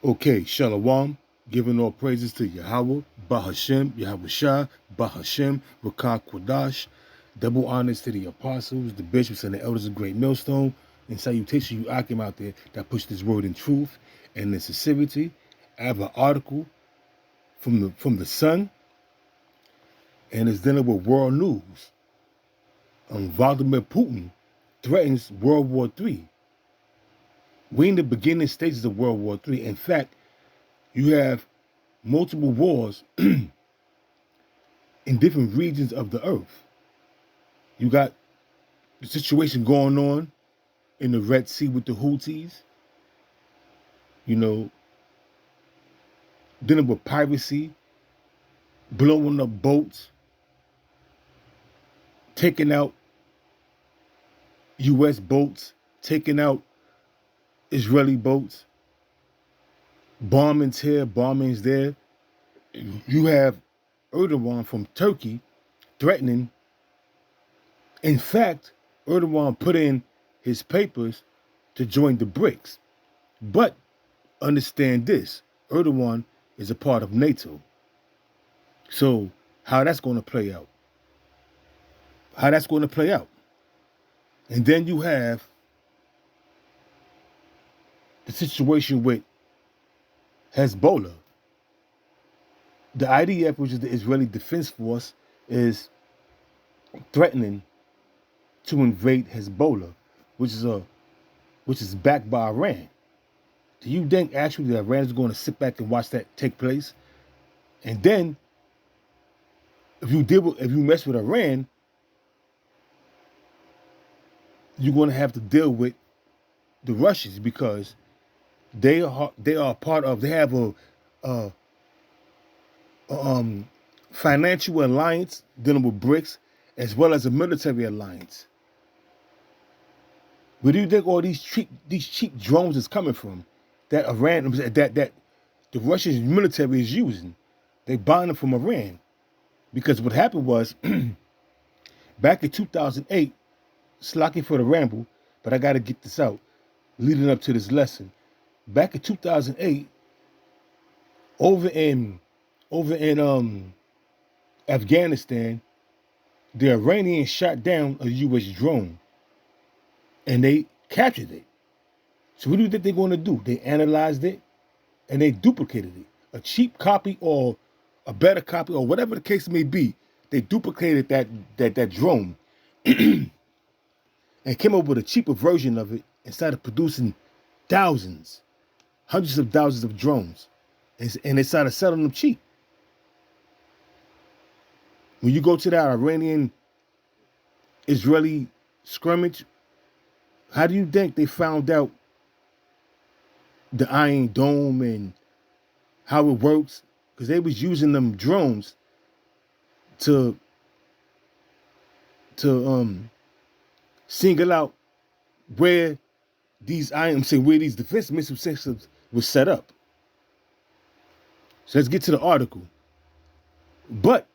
Okay, Shalom, giving all praises to Yahweh, Bahashem, Yahweh Shah, Bahashem, Rakah Quadash. Double honors to the apostles, the bishops, and the elders of Great Millstone. And salutation you Akim out there that push this word in truth and in sincerity. I have an article from the Sun, and it's dealing with world news. Vladimir Putin threatens World War III. We're in the beginning stages of World War III. In fact, you have multiple wars in different regions of the earth. You got the situation going on in the Red Sea with the Houthis, dealing with piracy, blowing up boats, taking out U.S. boats, taking out Israeli boats, bombings here, bombings there. You have Erdogan from Turkey threatening. In fact, Erdogan put in his papers to join the BRICS. But understand this, Erdogan is a part of NATO. So how that's going to play out? And then you have the situation with Hezbollah. The IDF, which is the Israeli Defense Force, is threatening to invade Hezbollah, which is backed by Iran. Do you think actually that Iran is going to sit back and watch that take place? And then, if you mess with Iran, you're going to have to deal with the Russians because they are part of. They have a financial alliance dealing with BRICS as well as a military alliance. Where do you think all these cheap drones is coming from? That Iran, that the Russian military is using. They buying them from Iran. Because what happened was, back in 2008, slacking for the ramble, but I got to get this out, leading up to this lesson. Back in 2008, over in Afghanistan, the Iranians shot down a U.S. drone, and they captured it. So what do you think they're going to do? They analyzed it, and they duplicated it. A cheap copy or a better copy or whatever the case may be, they duplicated that drone and came up with a cheaper version of it and started producing thousands, hundreds of thousands of drones. And they started selling them cheap. When you go to that Iranian-Israeli scrimmage, how do you think they found out the Iron Dome and how it works? Because they was using them drones to single out where these defense missile systems were set up. So let's get to the article. But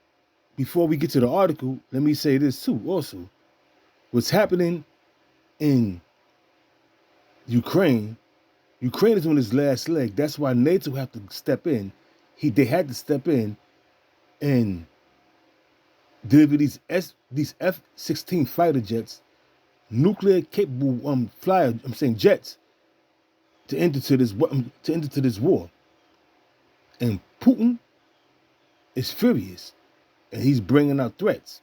before we get to the article, let me say this too also. What's happening in Ukraine is on its last leg. That's why NATO have to step in. They had to step in and deliver these F-16 fighter jets, nuclear capable jets, to enter to this war. And Putin is furious, and he's bringing out threats.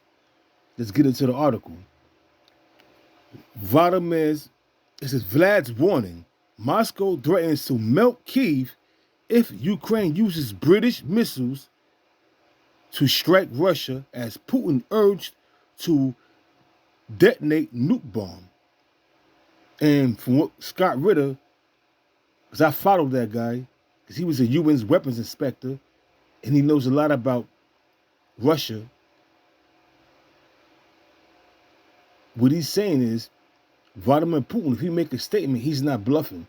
Let's get into the article. Vlad's warning. Moscow threatens to melt Kyiv if Ukraine uses British missiles to strike Russia, as Putin urged to detonate nuke bomb. And from what Scott Ritter, because I followed that guy, because he was a UN's weapons inspector, and he knows a lot about Russia. What he's saying is, Vladimir Putin, if he make a statement, he's not bluffing.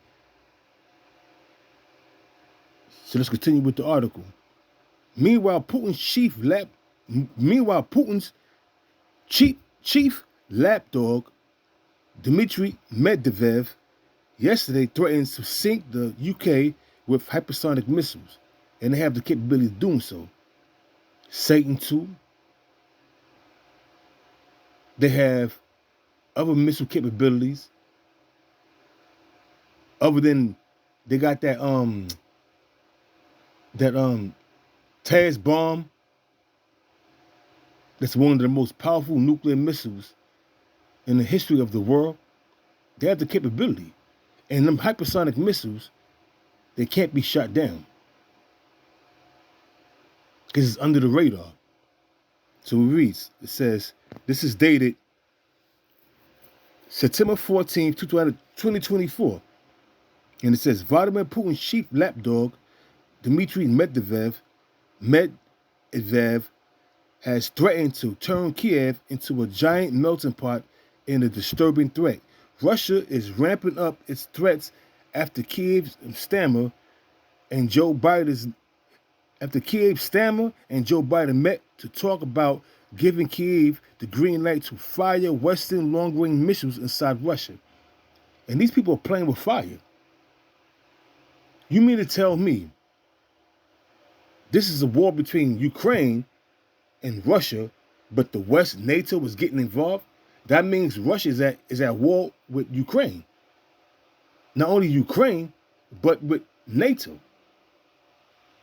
So let's continue with the article. Meanwhile, Putin's chief lapdog, Dmitry Medvedev, yesterday threatens to sink the UK with hypersonic missiles, and they have the capability of doing so. Satan II. They have other missile capabilities. Other than they got that TAS bomb. That's one of the most powerful nuclear missiles in the history of the world. They have the capability. And them hypersonic missiles, they can't be shot down, because it's under the radar. So it reads, it says, this is dated September 14th, 2024. And it says, Vladimir Putin's chief lapdog, Dmitry Medvedev, has threatened to turn Kiev into a giant melting pot in a disturbing threat. Russia is ramping up its threats after Kiev's stammer and Joe Biden met to talk about giving Kiev the green light to fire Western long-range missiles inside Russia. And these people are playing with fire. You mean to tell me this is a war between Ukraine and Russia, but the West, NATO, is getting involved? That means Russia is at war with Ukraine. Not only Ukraine, but with NATO.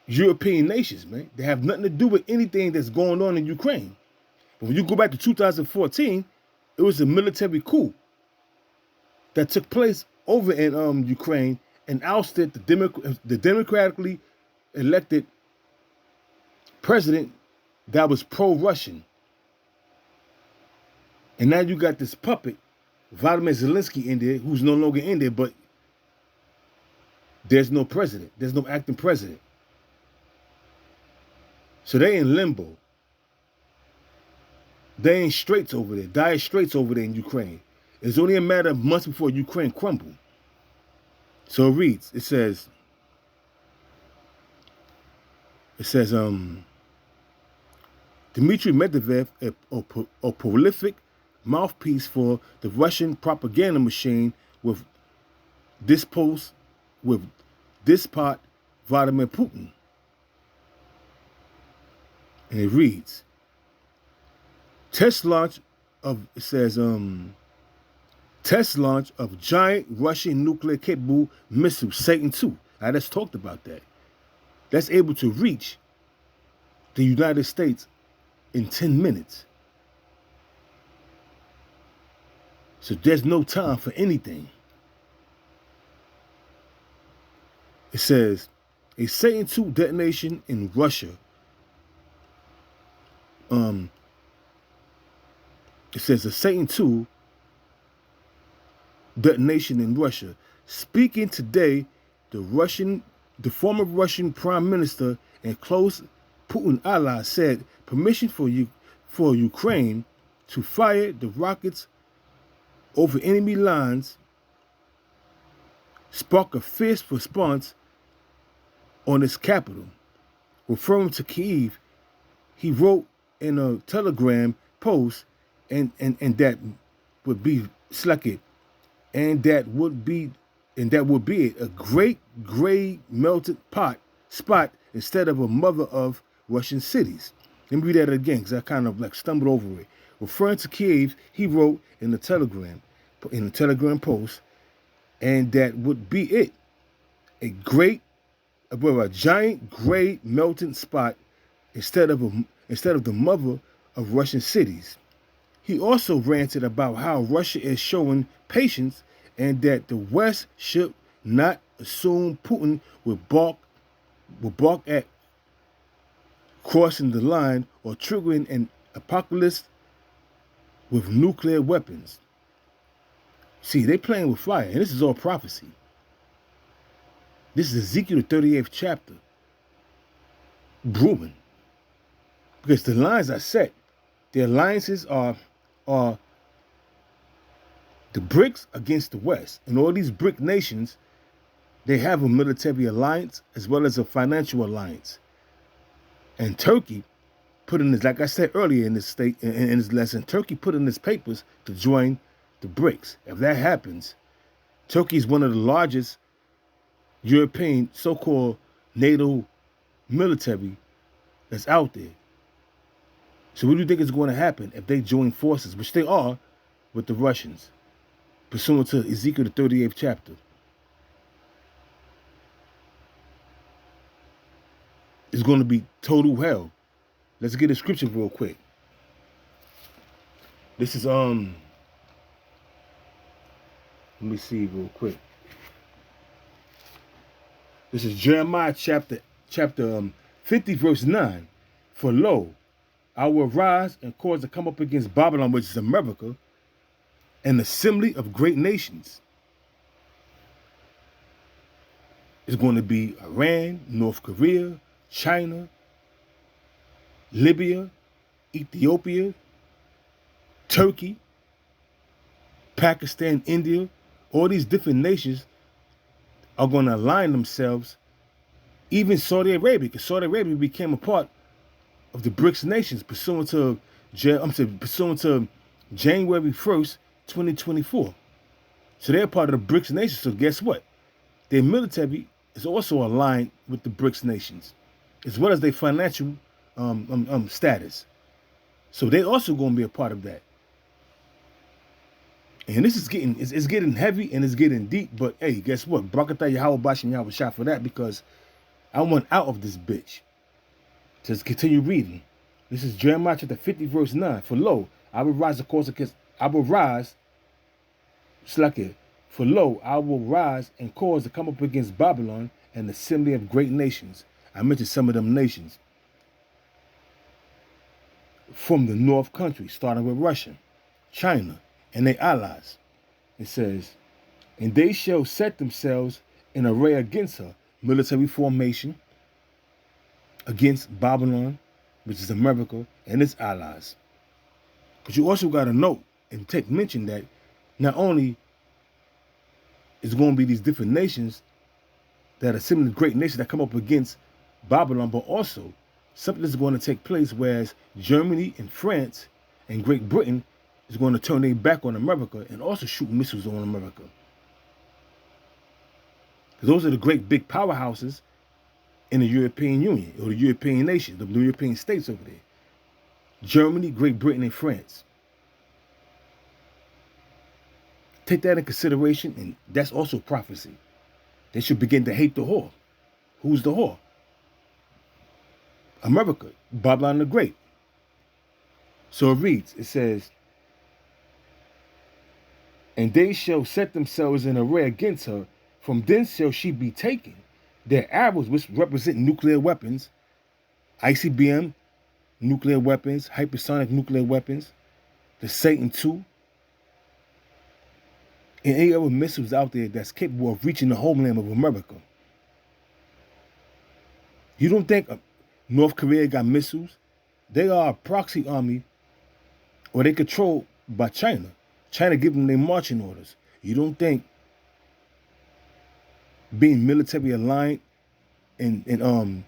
European nations, man. They have nothing to do with anything that's going on in Ukraine. But when you go back to 2014, it was a military coup that took place over in Ukraine and ousted the democratically elected president that was pro-Russian. And now you got this puppet, Vladimir Zelensky, in there, who's no longer in there, but there's no president. There's no acting president. So they in limbo. They in straits over there, dire straits over there in Ukraine. It's only a matter of months before Ukraine crumble. So it reads, it says, Dmitry Medvedev, a prolific mouthpiece for the Russian propaganda machine with despot Vladimir Putin. And it reads, test launch of giant Russian nuclear capable missile Satan II. I just talked about that. That's able to reach the United States in 10 minutes. So there's no time for anything. It says, a Satan II detonation in Russia. It says a Satan II detonation in Russia. Speaking today, the former Russian Prime Minister and close Putin ally said permission for Ukraine to fire the rockets over enemy lines sparked a fierce response on its capital. Referring to Kyiv, he wrote in a Telegram post, and that would be selected, and that would be it, a great gray melted spot instead of a mother of Russian cities. Let me read that again, because I kind of like stumbled over it. Referring to Kyiv, he wrote in the Telegram post, and that would be it, a giant gray melting spot instead of the mother of Russian cities. He also ranted about how Russia is showing patience and that the West should not assume Putin would balk at crossing the line or triggering an apocalypse with nuclear weapons. See, they're playing with fire, and this is all prophecy. This is Ezekiel, the 38th chapter, brewing. Because the lines are set. The alliances are the BRICS against the West. And all these BRIC nations, they have a military alliance as well as a financial alliance. And Turkey put in this, like I said earlier in this lesson, Turkey put in its papers to join the BRICS. If that happens, Turkey is one of the largest, European so-called NATO military that's out there. So what do you think is going to happen if they join forces, which they are, with the Russians, pursuant to Ezekiel the 38th chapter? It's going to be total hell. Let's get a scripture real quick. This is let me see real quick. This is Jeremiah chapter 50 verse 9. For lo, I will rise and cause to come up against Babylon, which is America, an assembly of great nations. It's going to be Iran, North Korea, China, Libya, Ethiopia, Turkey, Pakistan, India. All these different nations are going to align themselves. Even Saudi Arabia, because Saudi Arabia became a part of the BRICS nations pursuant to January 1st, 2024. So they're part of the BRICS nations. So guess what? Their military is also aligned with the BRICS nations, as well as their financial status. So they also going to be a part of that. And this is getting heavy and it's getting deep. But hey, guess what? Barakatah Yahweh Bashim Yahweh Shah for that, because I want out of this bitch. Just continue reading. This is Jeremiah chapter 50 verse 9. For lo, I will rise For lo, I will rise and cause to come up against Babylon and the assembly of great nations. I mentioned some of them nations. From the north country, starting with Russia, China, and their allies. It says, and they shall set themselves in array against her, military formation, against Babylon, which is America, and its allies. But you also got to note and take mention that not only is going to be these different nations that are similar great nations that come up against Babylon, but also something is going to take place, whereas Germany and France and Great Britain is going to turn their back on America and also shoot missiles on America. Because those are the great big powerhouses in the European Union, or the European nations, the European states over there. Germany, Great Britain, and France. Take that in consideration, and that's also prophecy. They should begin to hate the whore. Who's the whore? America, Babylon the Great. So it reads, it says, and they shall set themselves in array against her, from thence shall she be taken. Their arrows, which represent nuclear weapons, ICBM nuclear weapons, hypersonic nuclear weapons, the Satan II, and any other missiles out there that's capable of reaching the homeland of America. You don't think North Korea got missiles? They are a proxy army, or they controlled by China. China giving them their marching orders. You don't think being military aligned and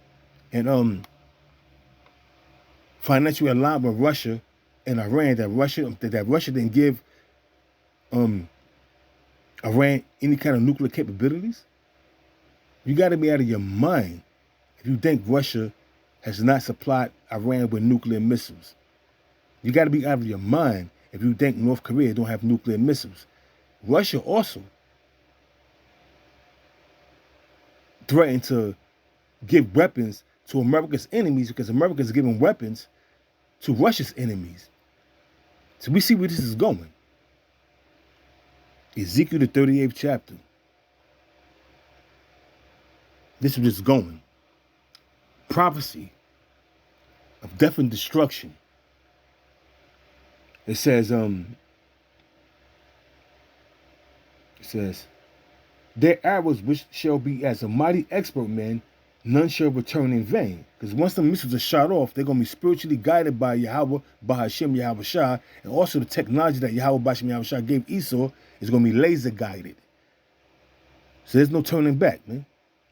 financially aligned with Russia and Iran, that Russia didn't give Iran any kind of nuclear capabilities? You got to be out of your mind if you think Russia has not supplied Iran with nuclear missiles. You got to be out of your mind if you think North Korea don't have nuclear missiles. Russia also threatened to give weapons to America's enemies, because America is giving weapons to Russia's enemies. So we see where this is going. Ezekiel the 38th chapter. This is where it's going. Prophecy of death and destruction. It says, their arrows which shall be as a mighty expert man, none shall return in vain. Because once the missiles are shot off, they're going to be spiritually guided by Yahweh, Bahashem, Yahweh Shah, and also the technology that Yahweh, Bahashem, Yahweh Shah gave Esau is going to be laser guided. So there's no turning back, man.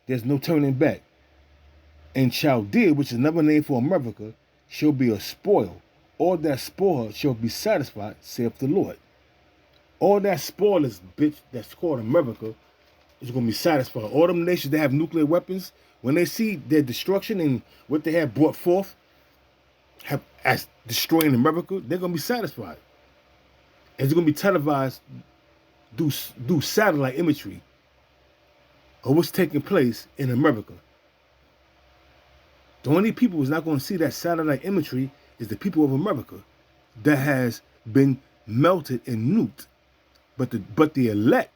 There's no turning back. And Chaldea, which is another name for America, shall be a spoil. All that spoil shall be satisfied, saith the Lord. All that spoil is bitch that's called America is going to be satisfied. All them nations that have nuclear weapons, when they see their destruction and what they have brought forth as destroying America, they're going to be satisfied. It's going to be televised through satellite imagery of what's taking place in America. The only people who's not going to see that satellite imagery is the people of America that has been melted and nuked. But the elect,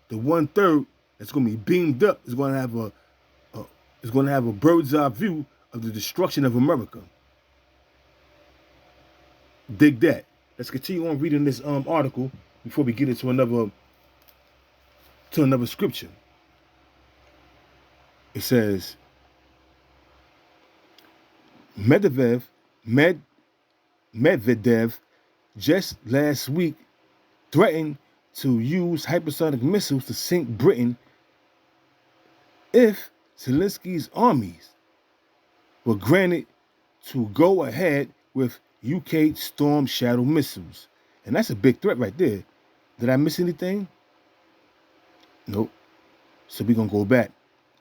the 1/3 that's going to be beamed up, is going to have a bird's eye view of the destruction of America. Dig that. Let's continue on reading this article before we get into another scripture. It says, Medvedev just last week threatened to use hypersonic missiles to sink Britain if Zelensky's armies were granted to go ahead with UK Storm Shadow missiles. And that's a big threat right there. Did I miss anything? Nope. So we're going to go back.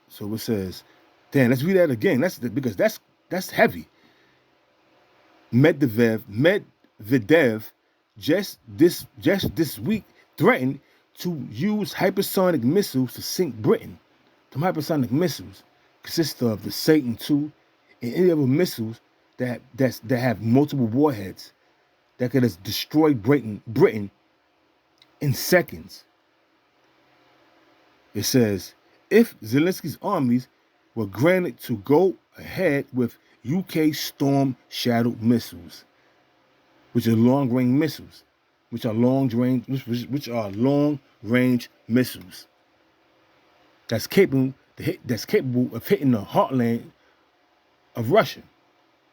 So it says, damn, let's read that again. Because that's heavy. Medvedev just this week threatened to use hypersonic missiles to sink Britain. Them hypersonic missiles consist of the Satan II and any other missiles that have multiple warheads that could have destroyed Britain in seconds. It says, if Zelensky's armies were granted to go ahead with UK Storm Shadow missiles, which are long-range missiles, which are long-range missiles that's capable of hitting the heartland of Russia,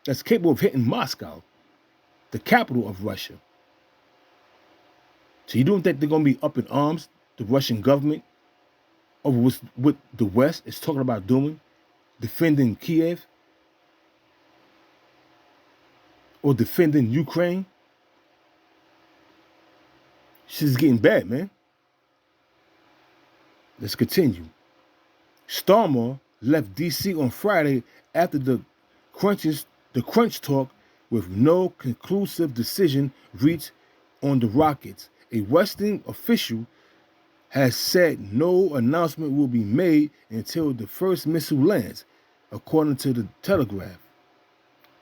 that's capable of hitting Moscow, the capital of Russia. So you don't think they're going to be up in arms, the Russian government, over what the West is talking about doing, defending Kiev or defending Ukraine? Shit's getting bad, man. Let's continue. Starmer left D.C. on Friday after the crunch talk with no conclusive decision reached on the rockets. A Western official has said no announcement will be made until the first missile lands, according to the Telegraph.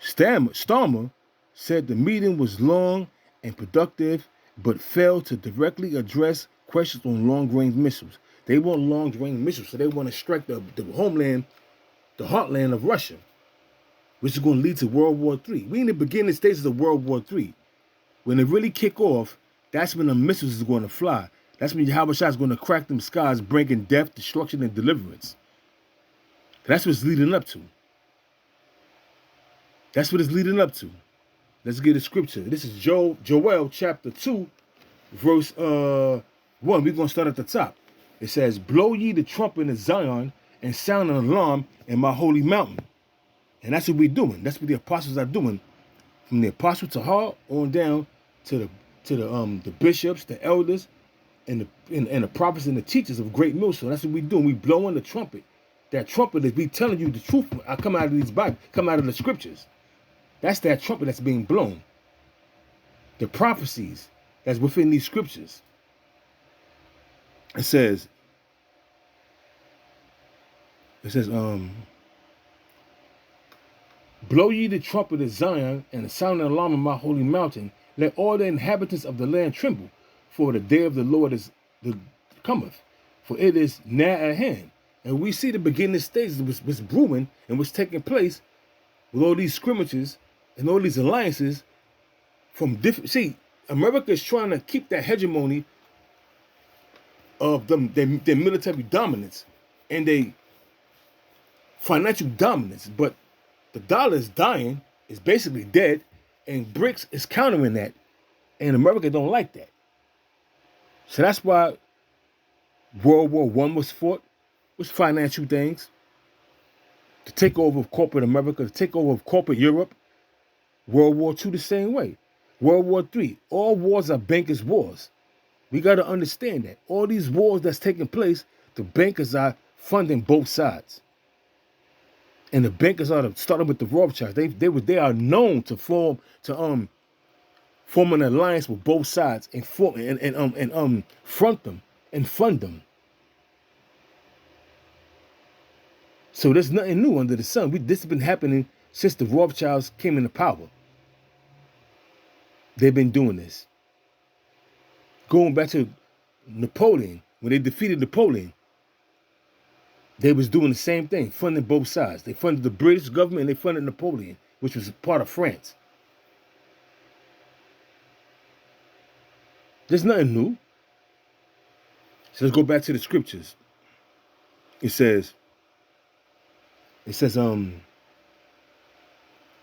Starmer said the meeting was long and productive, but failed to directly address questions on long-range missiles. They want long-range missiles, so they want to strike the homeland, the heartland of Russia, which is going to lead to World War III. We in the beginning stages of World War III. When they really kick off, that's when the missiles is going to fly. That's when Yahweh Shah is going to crack them skies, bringing death, destruction, and deliverance. That's what it's leading up to. That's what it's leading up to. Let's get a scripture. This is Joel chapter 2, verse 1. We're going to start at the top. It says, blow ye the trumpet in Zion and sound an alarm in my holy mountain. And that's what we're doing. That's what the apostles are doing. From the apostle Tahar on down to the bishops, the elders, and the prophets and the teachers of Great Millstone. That's what we're doing. We blowing the trumpet. That trumpet is we telling you the truth. I come out of these Bibles, come out of the scriptures. That's that trumpet that's being blown. The prophecies that's within these scriptures. It says, blow ye the trumpet of Zion and the sound of alarm in my holy mountain. Let all the inhabitants of the land tremble, for the day of the Lord cometh, for it is nigh at hand. And we see the beginning stages of what's brewing and what's taking place with all these scrimmages and all these alliances from different. See, America is trying to keep that hegemony of their military dominance and their financial dominance, but the dollar is dying, is basically dead, and BRICS is countering that, and America don't like that. So that's why World War I was fought, was financial things, the takeover of corporate America, the takeover of corporate Europe. World War II the same way. World War III, all wars are bankers' wars. We got to understand that. All these wars that's taking place, The bankers are funding both sides. And the bankers are starting with the Rothschilds. They are known to form an alliance with both sides and front them and fund them. So there's nothing new under the sun. This has been happening since the Rothschilds came into power. They've been doing this. Going back to Napoleon, when they defeated Napoleon, they was doing the same thing, funding both sides. They funded the British government and they funded Napoleon, which was part of France. There's nothing new. So let's go back to the scriptures. It says,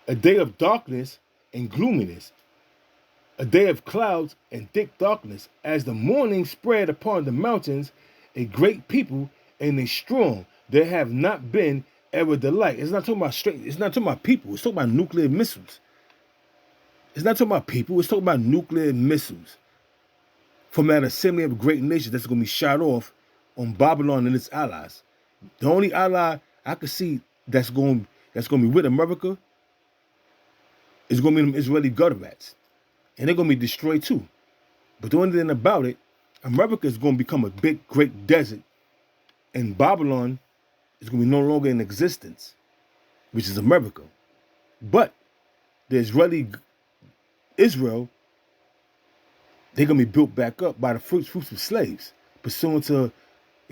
a day of darkness and gloominess, a day of clouds and thick darkness, as the morning spread upon the mountains, a great people and a strong. There have not been ever the like. It's not talking about it's not talking about people. It's talking about nuclear missiles. It's not talking about people. It's talking about nuclear missiles from that assembly of great nations that's going to be shot off on Babylon and its allies. The only ally I could see that's going to be with America is going to be them Israeli gutter rats. And they're going to be destroyed too. But the only thing about it, America is going to become a big, great desert. And Babylon is going to be no longer in existence, which is America. But the Israel, they're going to be built back up by the fruits of slaves, pursuant to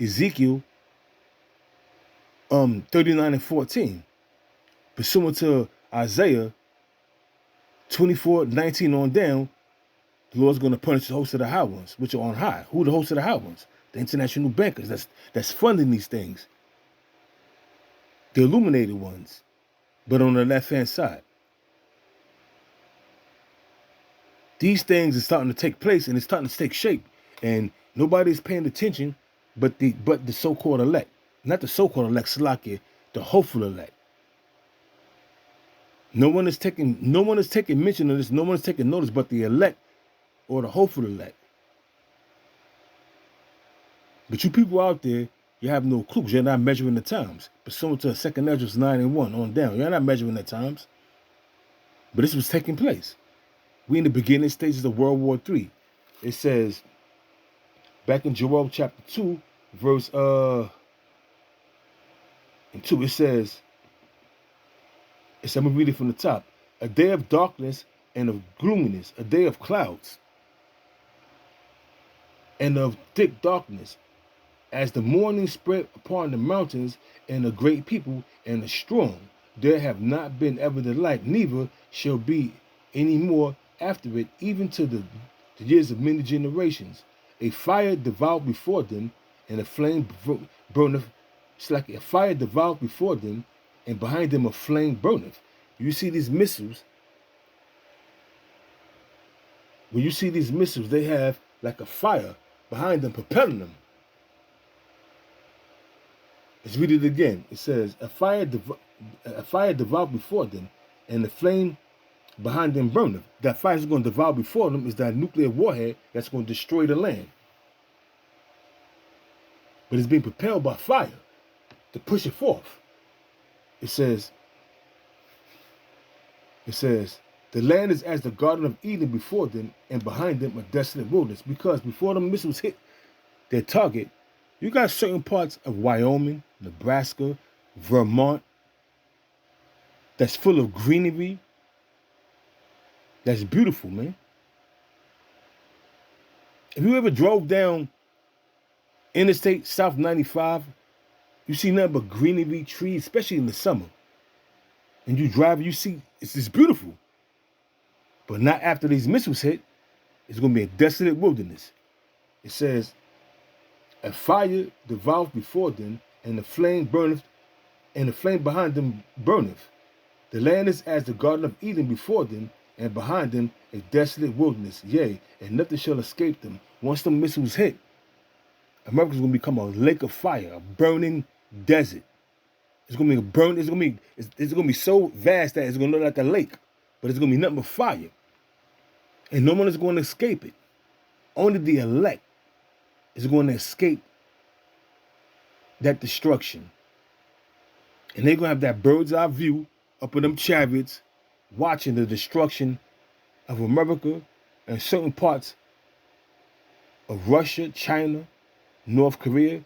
Ezekiel 39 and 14, pursuant to Isaiah 24:19 on down. The Lord's going to punish the host of the high ones, which are on high. Who are the hosts of the high ones? The international bankers that's funding these things. The illuminated ones, but on the left-hand side. These things are starting to take place and it's starting to take shape. And nobody's paying attention but the so-called elect. Not the so-called elect, Salakia, the hopeful elect. No one is taking mention of this, no one is taking notice but the elect or the hopeful elect. But you people out there, you have no clue. You're not measuring the times. Pursuant to 2 Ezra 9 and 1 on down. You're not measuring the times. But this was taking place. We in the beginning stages of World War III. It says, back in Joel chapter 2, verse 2, it says, I'm going to read it from the top. A day of darkness and of gloominess, a day of clouds and of thick darkness, as the morning spread upon the mountains, and a great people and a strong. There have not been ever the like, neither shall be any more after it, even to the years of many generations. A fire devoured before them, and a flame burneth. It's like a fire devoured before them, and behind them a flame burneth. You see these missiles. When you see these missiles, they have like a fire behind them, propelling them. Let's read it again. It says, a fire devoured before them, and the flame behind them burneth. That fire is going to devour before them is that nuclear warhead that's going to destroy the land. But it's being propelled by fire to push it forth. It says, the land is as the Garden of Eden before them, and behind them a desolate wilderness. Because before the missiles hit their target, you got certain parts of Wyoming, Nebraska, Vermont, that's full of greenery. That's beautiful, man. If you ever drove down Interstate South 95, you see nothing but greenery, trees, especially in the summer. And you drive, you see, it's just beautiful. But not after these missiles hit. It's going to be a desolate wilderness. It says, a fire devoured before them, and the flame burneth, and the flame behind them burneth. The land is as the Garden of Eden before them, and behind them a desolate wilderness. Yea, and nothing shall escape them. Once the missiles hit, America's going to become a lake of fire, a burning desert. It's going to be it's going to be so vast that it's going to look like a lake, but it's going to be nothing but fire. And no one is going to escape it. Only the elect is going to escape that destruction. And they're going to have that bird's eye view up in them chariots watching the destruction of America and certain parts of Russia, China, North Korea.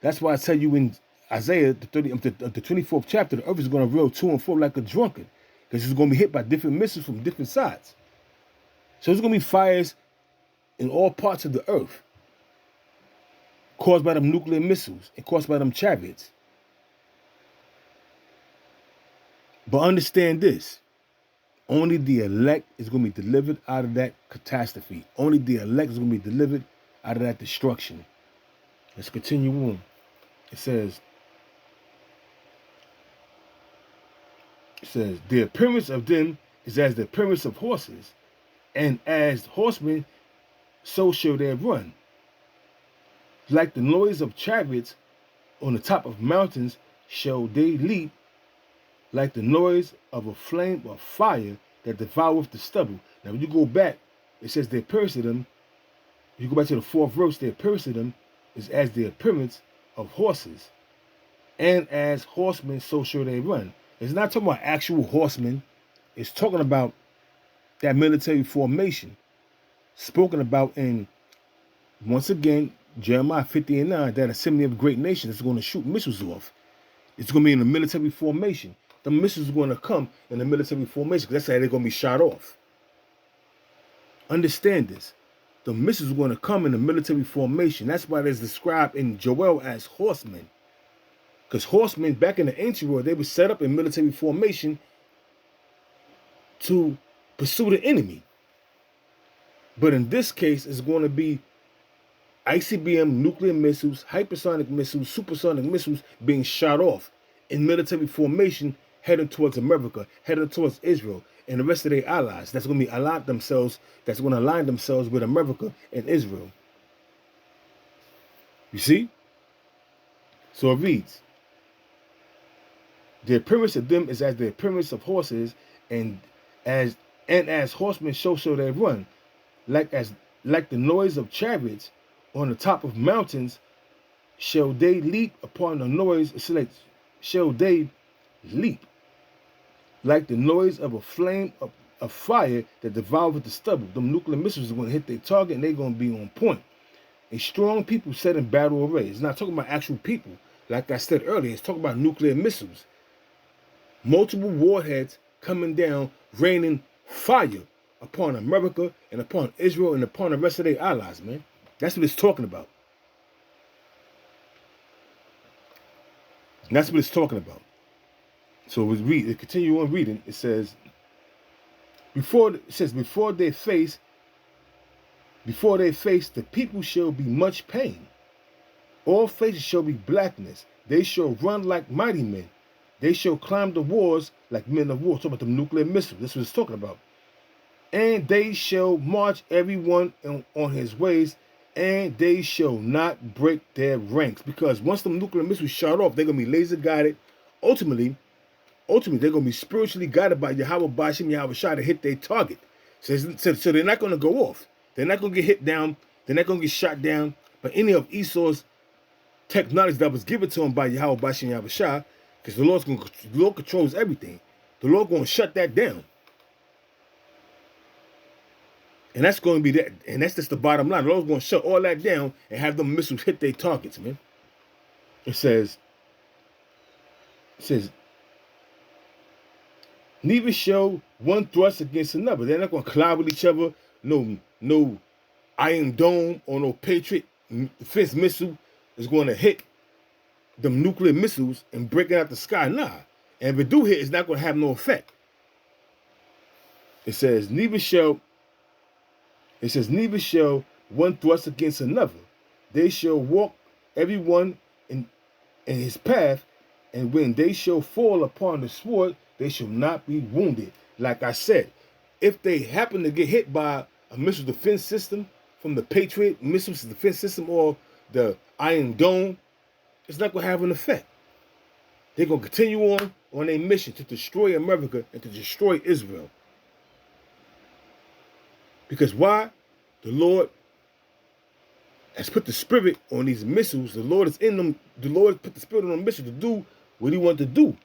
That's why I tell you in Isaiah, the 24th chapter, the earth is going to roll to and fro like a drunkard, because it's going to be hit by different missiles from different sides. So there's going to be fires in all parts of the earth caused by them nuclear missiles and caused by them chariots. But understand this, only the elect is going to be delivered out of that catastrophe. Only the elect is going to be delivered out of that destruction. Let's continue on. It says, the appearance of them is as the appearance of horses, and as horsemen, so shall they run. Like the noise of chariots on the top of mountains shall they leap, like the noise of a flame of fire that devoureth the stubble. Now, when you go back, it says the appearance of them. You go back to the 4th verse, the appearance of them is as the appearance of horses, and as horsemen, so shall they run. It's not talking about actual horsemen. It's talking about that military formation spoken about in, once again, Jeremiah 50:9, that assembly of great nations is going to shoot missiles off. It's going to be in a military formation. The missiles are going to come in a military formation, because that's how they're going to be shot off. Understand this. The missiles are going to come in a military formation. That's why it's described in Joel as horsemen. Because horsemen, back in the ancient world, they were set up in military formation to pursue the enemy. But in this case, it's going to be ICBM nuclear missiles, hypersonic missiles, supersonic missiles being shot off in military formation, heading towards America, heading towards Israel, and the rest of their allies. That's going to be align themselves with America and Israel. You see? So it reads, the appearance of them is as the appearance of horses, and as horsemen so shall they run, like the noise of chariots on the top of mountains shall they leap upon the noise. It's like, shall they leap, like the noise of a flame of fire that devours the stubble. Them nuclear missiles are going to hit their target, and they're going to be on point. A strong people set in battle array. It's not talking about actual people. Like I said earlier, it's talking about nuclear missiles. Multiple warheads coming down, raining fire upon America and upon Israel and upon the rest of their allies, man. That's what it's talking about. And that's what it's talking about. So we continue on reading. It says, before they face, the people shall be much pain. All faces shall be blackness. They shall run like mighty men. They shall climb the walls like men of war. Talking about the nuclear missiles. That's what it's talking about. And they shall march every one on his ways, and they shall not break their ranks. Because once the nuclear missiles shot off, they're going to be laser guided. Ultimately, they're going to be spiritually guided by Yahweh Bashim, Yahweh Shah to hit their target. So they're not going to go off. They're not going to get hit down. They're not going to get shot down by any of Esau's technology that was given to him by Yahweh Bashim, Yahweh Shah, because the Lord controls everything. The Lord going to shut that down. And that's going to be that. And that's just the bottom line. The Lord's going to shut all that down and have them missiles hit their targets, man. It says, neither shall one thrust against another. They're not going to collide with each other. No Iron Dome or no Patriot defense missile is going to hit them nuclear missiles and break it out the sky. Nah. And if it do hit, it's not going to have no effect. It says, neither shall one thrust against another. They shall walk every one in his path, and when they shall fall upon the sword, they shall not be wounded. Like I said, if they happen to get hit by a missile defense system from the Patriot missile defense system or the Iron Dome, it's not going to have an effect. They're going to continue on their mission to destroy America and to destroy Israel. Because why? The has put the spirit on these missiles. The Lord is in them. The Lord put the spirit on the missiles to do what he wanted to do.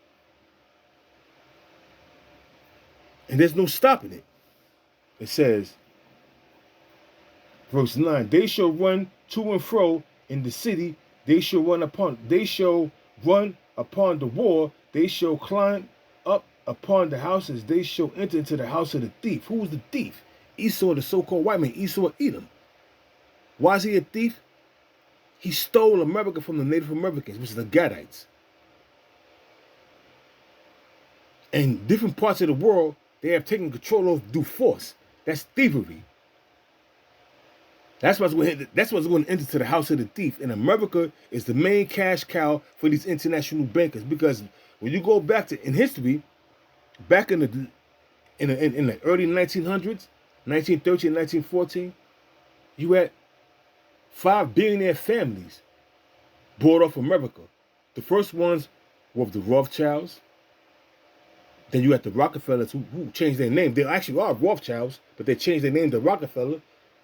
And there's no stopping it. It says, verse 9, they shall run to and fro in the city, they shall run upon the wall, they shall climb up upon the houses, they shall enter into the house of the thief. Who was the thief? Esau, the so-called white man, Esau Edom. Why is he a thief? He stole America from the Native Americans, which is the Gadites. And different parts of the world, they have taken control of through force. That's thievery. That's what's going to enter to the house of the thief. And America is the main cash cow for these international bankers. Because when you go back to in history, back in the early 1900s, 1913, 1914, you had 5 billionaire families bought off America. The first ones were the Rothschilds. Then you had the Rockefellers who changed their name. They actually are Rothschilds, but they changed their name to Rockefeller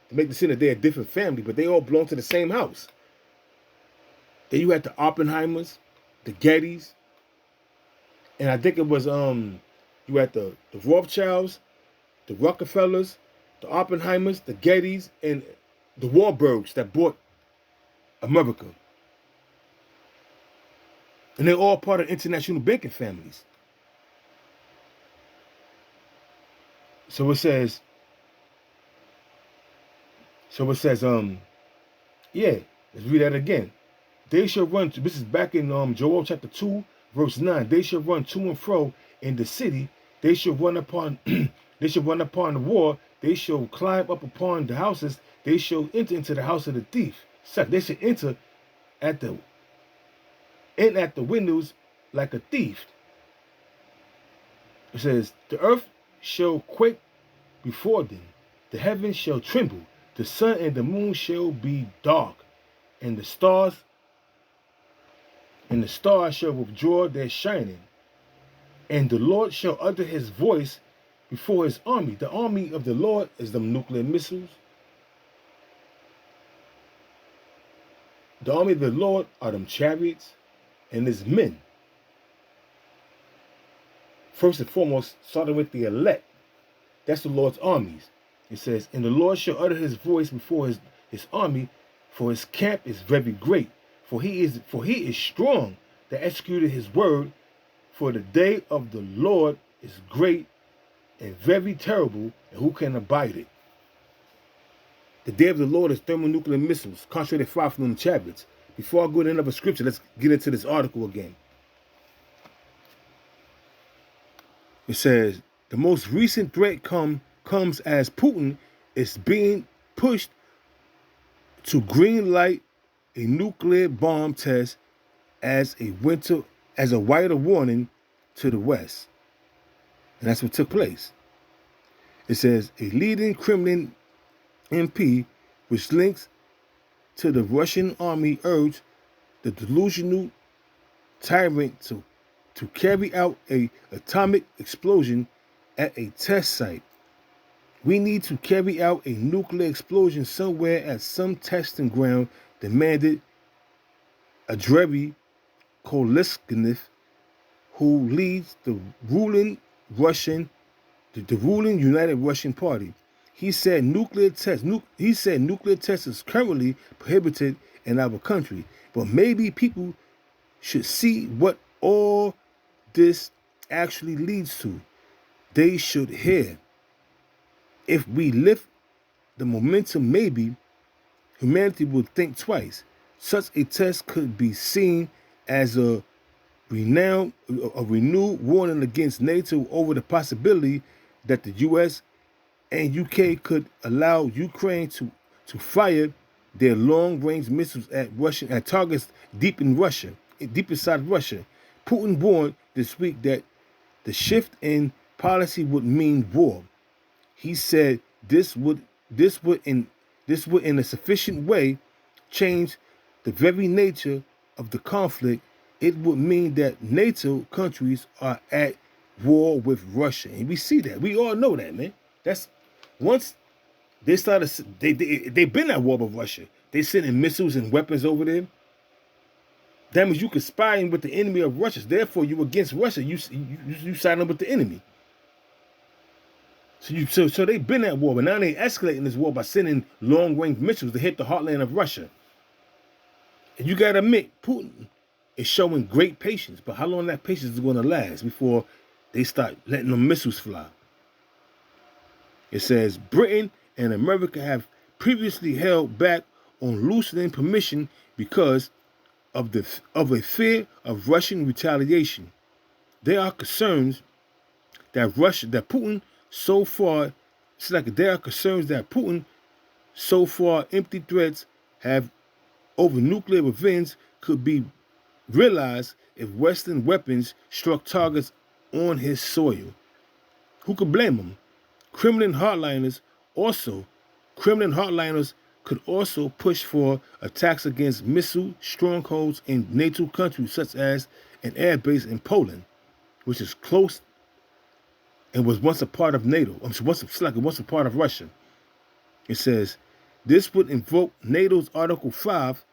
to make the sense that they're a different family, but they all belong to the same house. Then you had the Oppenheimers, the Gettys, and I think it was you had the Rothschilds, the Rockefellers, the Oppenheimers, the Gettys, and the Warburgs that bought America. And they're all part of international banking families. So it says, yeah, let's read that again. They shall run to, this is back in Joel chapter 2, verse 9. They shall run to and fro in the city. They shall run upon they shall run upon the wall. They shall climb up upon the houses. They shall enter into the house of the thief. So they shall enter at the windows like a thief. It says, the earth shall quake before them, the heavens shall tremble, the sun and the moon shall be dark, and the stars shall withdraw their shining, and the Lord shall utter his voice before his army. The army of the Lord is the nuclear missiles. The army of the Lord are them chariots and his men. First and foremost, starting with the elect. That's the Lord's armies. It says, and the Lord shall utter his voice before his army, for his camp is very great. For he is strong that executed his word. For the day of the Lord is great and very terrible, and who can abide it? The day of the Lord is thermonuclear missiles, concentrated fire from the chariots. Before I go to another scripture, let's get into this article again. It says, the most recent threat comes as Putin is being pushed to green light a nuclear bomb test as a wider warning to the West. And that's what took place. It says, a leading Kremlin MP, which links to the Russian army, urged the delusional tyrant to carry out an atomic explosion at a test site. We need to carry out a nuclear explosion somewhere at some testing ground, demanded Andrei Kolesnikov, who leads the ruling United Russian Party. He said nuclear tests is currently prohibited in our country, but maybe people should see what all this actually leads to. They should hear. If we lift the momentum, maybe humanity will think twice. Such a test could be seen as a renewed warning against NATO over the possibility that the U.S. and UK could allow Ukraine to fire their long-range missiles at targets deep inside Russia. Putin warned this week that the shift in policy would mean war. He said this would in a sufficient way change the very nature of the conflict. It would mean that NATO countries are at war with Russia, and we see that. We all know that, man. That's once they started. They've been at war with Russia. They sending missiles and weapons over there. That means you conspiring with the enemy of Russia. Therefore, you against Russia. You siding with the enemy. So they've been at war, but now they escalating this war by sending long-range missiles to hit the heartland of Russia. And you gotta admit, Putin is showing great patience. But how long that patience is going to last before they start letting them missiles fly? It says Britain and America have previously held back on loosening permission because of a fear of Russian retaliation. There are concerns that Putin so far empty threats have over nuclear revenge could be realized if Western weapons struck targets on his soil. Who could blame him? Kremlin hardliners could also push for attacks against missile strongholds in NATO countries, such as an air base in Poland, which is close and was once a part of NATO. Once a part of Russia. It says this would invoke NATO's Article 5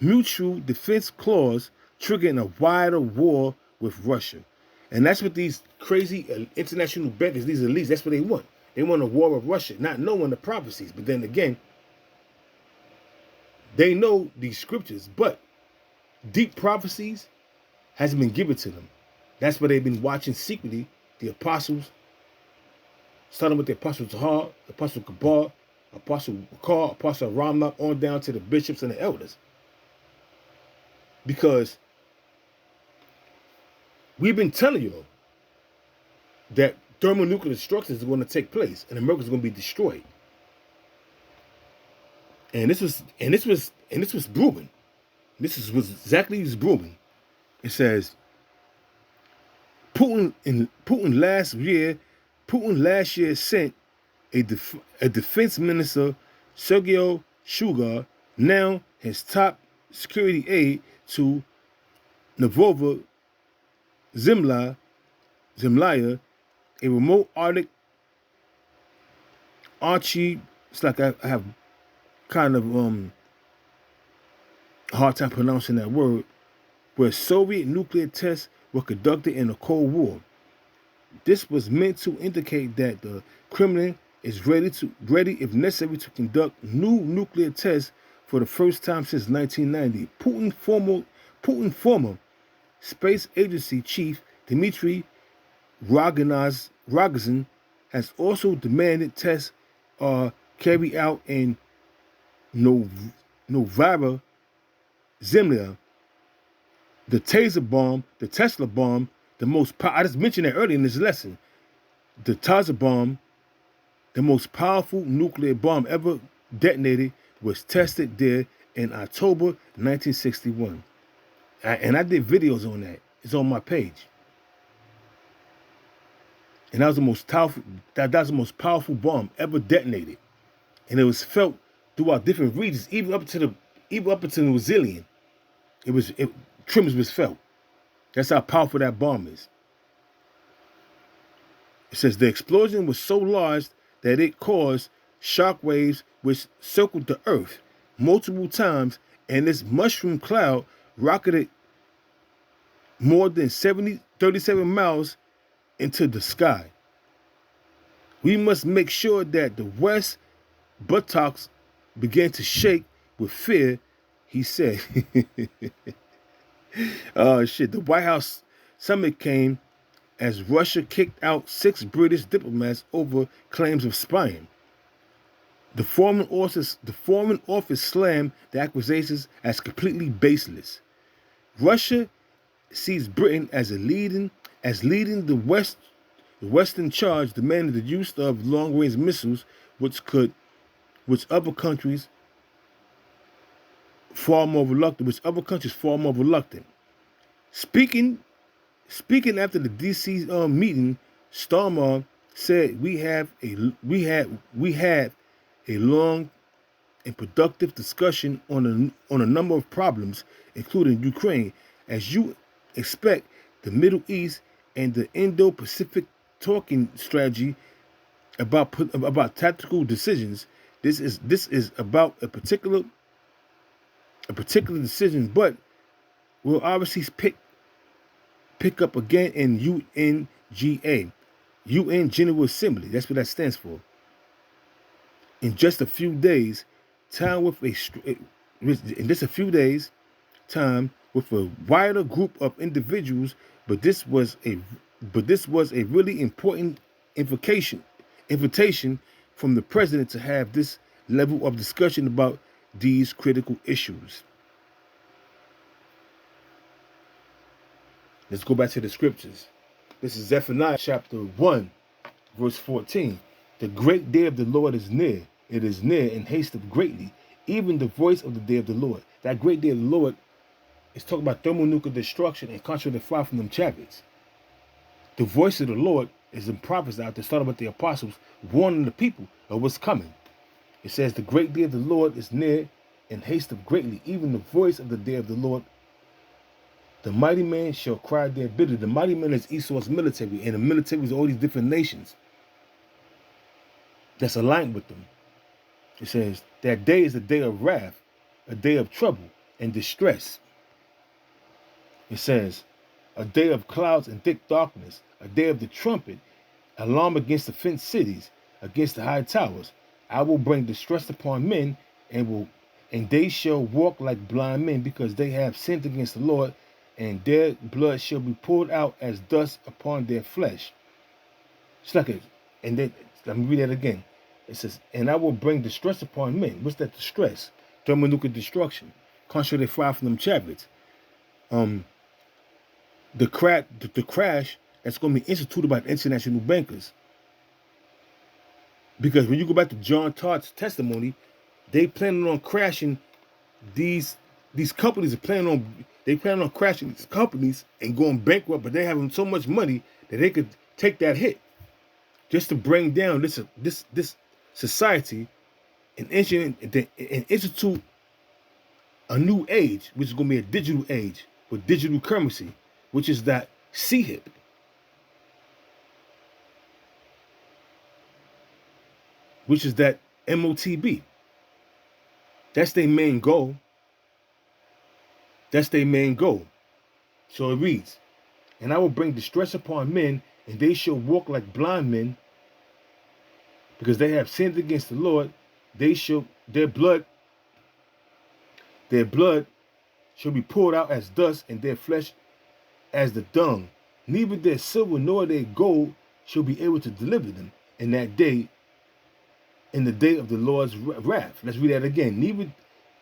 mutual defense clause, triggering a wider war with Russia. And that's what these crazy international bankers, these elites, that's what they want. They want a war with Russia, not knowing the prophecies. But then again, they know these scriptures, but deep prophecies hasn't been given to them. That's why they've been watching secretly the apostles, starting with the Apostle Tahar, Apostle Kabar, Apostle Bakar, Apostle Ramah, on down to the bishops and the elders. Because we've been telling you that thermonuclear destructions are going to take place and America's going to be destroyed. And this was brewing. Was exactly brewing. It says Putin last year sent a defense minister, Sergei Shoigu, now his top security aide, to Novaya Zemlya, a remote Arctic archipelago. It's like I have kind of hard time pronouncing that word, where Soviet nuclear tests were conducted in the Cold War. This was meant to indicate that the Kremlin is ready if necessary to conduct new nuclear tests for the first time since 1990. Putin former space agency chief Dmitry Rogozin has also demanded tests are carried out in Novaya Zemlya. The taser bomb, the Tesla bomb, I just mentioned that earlier in this lesson. The taser bomb, the most powerful nuclear bomb ever detonated, was tested there in October 1961. And I did videos on that. It's on my page. And that was the most powerful bomb ever detonated. And it was felt throughout different regions, even up to New Zealand. Tremors was felt. That's how powerful that bomb is. It says the explosion was so large that it caused shock waves which circled the earth multiple times, and this mushroom cloud rocketed more than 37 miles into the sky. We must make sure that the West buttocks began to shake with fear, he said. Oh shit, the White House summit came as Russia kicked out 6 British diplomats over claims of spying. The Foreign Office slammed the accusations as completely baseless. Russia sees Britain as leading the Western charge, demanding the use of long-range missiles, which other countries far more reluctant. Speaking after the D.C. meeting, Starmer said we had a long and productive discussion on a number of problems, including Ukraine. As you expect, the Middle East and the Indo-Pacific talking strategy about tactical decisions. This is about a particular a particular decision, but we'll obviously pick up again in UNGA, UN General Assembly. That's what that stands for. In just a few days, time with a wider group of individuals, but this was a really important invitation from the president to have this level of discussion about these critical issues. Let's go back to the scriptures. This is Zephaniah chapter 1, verse 14. The great day of the Lord is near. It is near and hasteth greatly, even the voice of the day of the Lord. That great day of the Lord is talking about thermonuclear destruction and concentrated fire from them chariots. The voice of the Lord is in prophets out there, starting with the apostles, warning the people of what's coming. It says, the great day of the Lord is near and hasteth greatly, even the voice of the day of the Lord. The mighty man shall cry there bitterly. The mighty man is Esau's military, and the military is all these different nations that's aligned with them. It says, that day is a day of wrath, a day of trouble and distress. It says, a day of clouds and thick darkness, a day of the trumpet, alarm against the fenced cities, against the high towers. I will bring distress upon men, and they shall walk like blind men, because they have sinned against the Lord, and their blood shall be poured out as dust upon their flesh. It's like and then let me read that again. It says, and I will bring distress upon men. What's that distress? Thermonuclear destruction. Concentrated fire from them chariots. The crash that's going to be instituted by the international bankers. Because when you go back to John Todd's testimony, they planning on crashing these companies. Planning on crashing these companies and going bankrupt, but they having so much money that they could take that hit just to bring down this society and institute a new age, which is going to be a digital age with digital currency, which is that CHIP. Which is that MOTB. That's their main goal. So it reads, and I will bring distress upon men, and they shall walk like blind men, because they have sinned against the Lord. Their blood shall be poured out as dust, and their flesh as the dung. Neither their silver nor their gold shall be able to deliver them in that day, in the day of the Lord's wrath. Let's read that again. Neither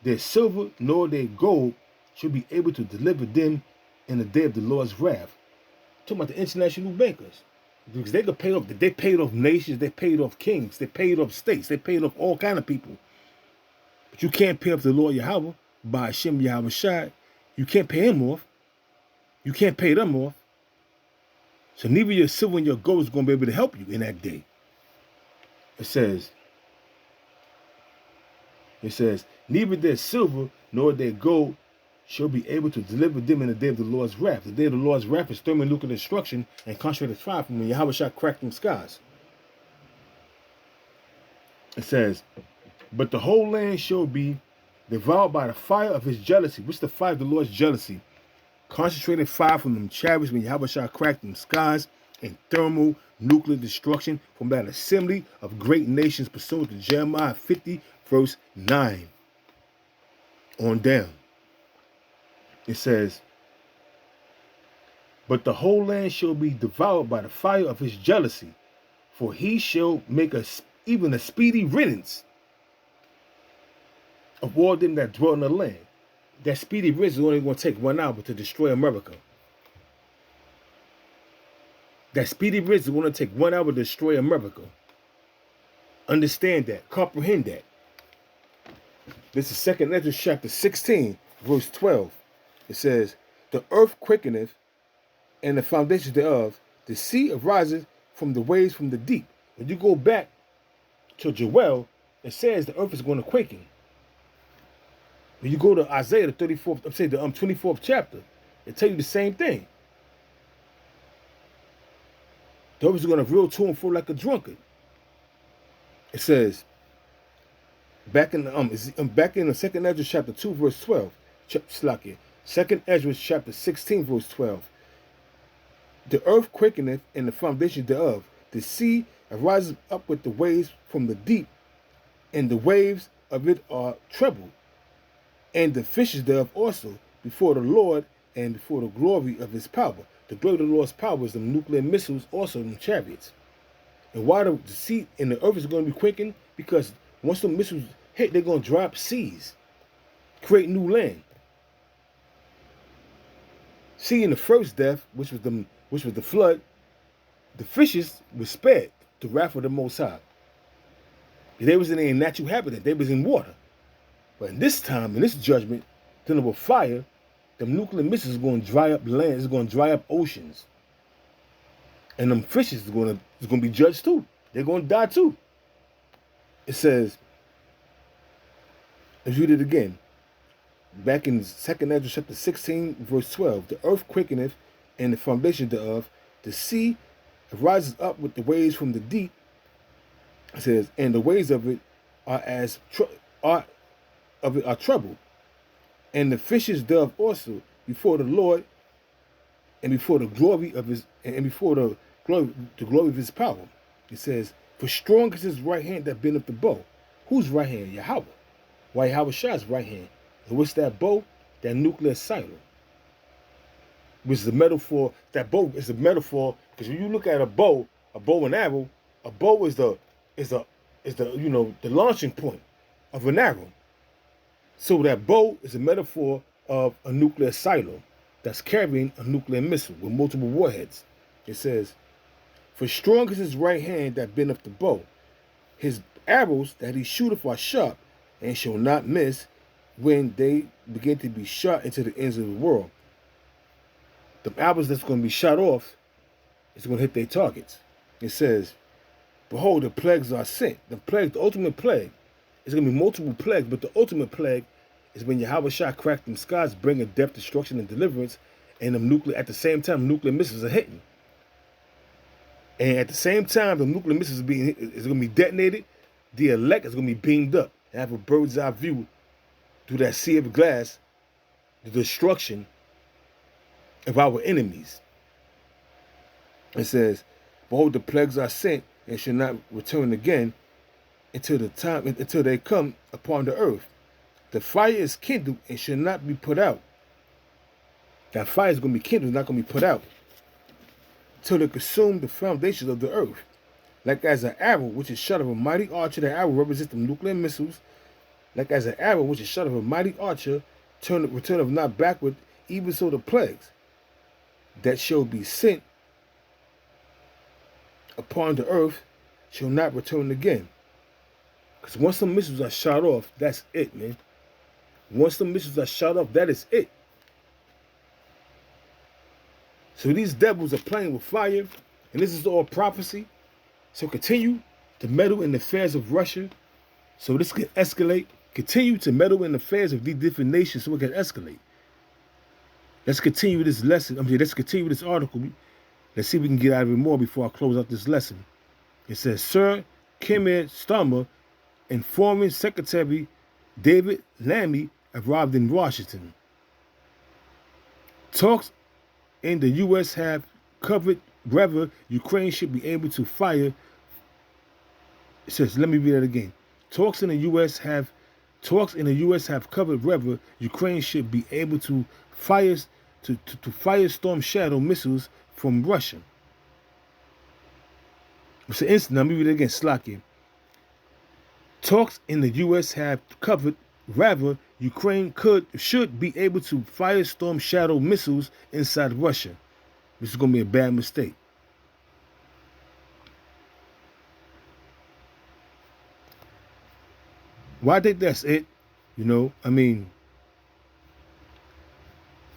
their silver nor their gold shall be able to deliver them in the day of the Lord's wrath. Talking about the international bankers. Because they could pay off, they paid off nations, they paid off kings, they paid off states, they paid off all kind of people. But you can't pay off the Lord Yahweh by Hashem Yahweh Shai. You can't pay him off. You can't pay them off. So neither your silver and your gold is going to be able to help you in that day. It says, neither their silver nor their gold shall be able to deliver them in the day of the Lord's wrath. The day of the Lord's wrath is thermonuclear destruction and concentrated fire from when Yahweh Shah cracked them skies. It says, but the whole land shall be devoured by the fire of his jealousy. What's the fire of the Lord's jealousy? Concentrated fire from them chariots when Yahweh Shah cracked them skies, and thermonuclear destruction from that assembly of great nations pursuant to Jeremiah 50, verse 9 on down. It says, but the whole land shall be devoured by the fire of his jealousy, for he shall make even a speedy riddance of all them that dwell in the land. That speedy riddance is only going to take 1 hour to destroy America. That speedy riddance is going to take 1 hour to destroy America. Understand that. Comprehend that. This is 2 Ezra chapter 16, verse 12. It says, the earth quakeneth, and the foundations thereof, the sea ariseth from the waves from the deep. When you go back to Joel, it says the earth is going to quaking. When you go to Isaiah, the 24th chapter, it tells you the same thing. The earth is going to reel to and fro like a drunkard. It says, back in the 2 Ezra chapter 2, verse 12, Second Ezra chapter 16, verse 12. The earth quakeneth, and the foundation thereof. The sea arises up with the waves from the deep, and the waves of it are troubled, and the fishes thereof also, before the Lord and before the glory of his power. The glory of the Lord's power is the nuclear missiles, also the chariots. And why the sea and the earth is going to be quaking? Because once the missiles hit, they're going to dry up seas, create new land. See, in the first death, which was the flood, the fishes were spared the wrath of the Most High. They was in their natural habitat. They was in water. But in this time, in this judgment, dealing with fire, the nuclear missiles is going to dry up land. It's going to dry up oceans. And them fishes is going to be judged too. They're going to die too. It says, let's read it again. Back in 2 Ezra chapter 16, verse 12. The earth quakeneth, and the foundation thereof. The sea rises up with the waves from the deep. It says, and the waves of it are troubled, and the fishes thereof also, before the Lord and before the glory of his glory of his power. It says, for strong is his right hand that bendeth the bow. Whose right hand? Yahweh. Why Yahweh Shah's right hand? And what's that bow? That nuclear silo. Which is a metaphor. That bow is a metaphor, because when you look at a bow and arrow, a bow is the launching point of an arrow. So that bow is a metaphor of a nuclear silo that's carrying a nuclear missile with multiple warheads. It says, for strong is his right hand that bendeth the bow. His arrows that he shooteth are sharp, and shall not miss when they begin to be shot into the ends of the world. The arrows that's going to be shot off is going to hit their targets. It says, behold, the plagues are sent. The ultimate plague, is going to be multiple plagues, but the ultimate plague is when Yahweh Shah cracked them skies, bringing death, destruction, and deliverance, and at the same time, nuclear missiles are hitting. And at the same time, the nuclear missiles is going to be detonated, the elect is going to be beamed up and have a bird's eye view through that sea of glass, the destruction of our enemies. It says, behold, the plagues are sent and shall not return again until they come upon the earth. The fire is kindled and shall not be put out. That fire is going to be kindled, not going to be put out, till they consume the foundations of the earth. Like as an arrow which is shot of a mighty archer, the arrow represents the nuclear missiles. Like as an arrow which is shot of a mighty archer, return of not backward, even so the plagues that shall be sent upon the earth shall not return again. Because once the missiles are shot off, that's it, man. Once the missiles are shot off, that is it. So these devils are playing with fire, and this is all prophecy. So continue to meddle in the affairs of Russia, so this can escalate. Continue to meddle in the affairs of these different nations, so it can escalate. Let's continue this lesson. Let's continue this article. Let's see if we can get out of it more before I close out this lesson. It says, Sir Keir Starmer and Foreign Secretary David Lammy arrived in Washington. Talks in the U.S. have covered whether Ukraine should be able to fire. It says, let me read that again. Talks in the U.S. have covered whether Ukraine should be able to fire Storm Shadow missiles from Russia. It's an instant. Let me read it again. Slacking. Talks in the U.S. have covered whether Ukraine should be able to fire Storm Shadow missiles inside Russia. This is going to be a bad mistake. Well, I think that's it. I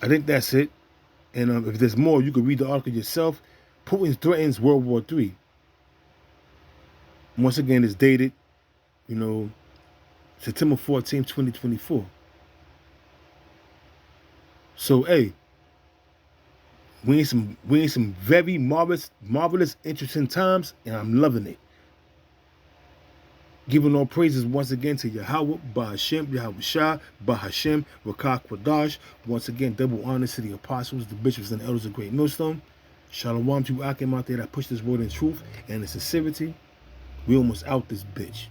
think that's it. And if there's more, you can read the article yourself. Putin threatens World War III. Once again, it's dated, September 14, 2024. So, hey, we in some very marvelous, interesting times, and I'm loving it. Giving all praises once again to Yahweh, Bahashem, Yahweh Shah, Bahashem, Rakah Kwadash. Once again, double honors to the apostles, the bishops, and the elders of Great Millstone. Shalom to Akim out there that push this word in truth and in sincerity. We almost out this bitch.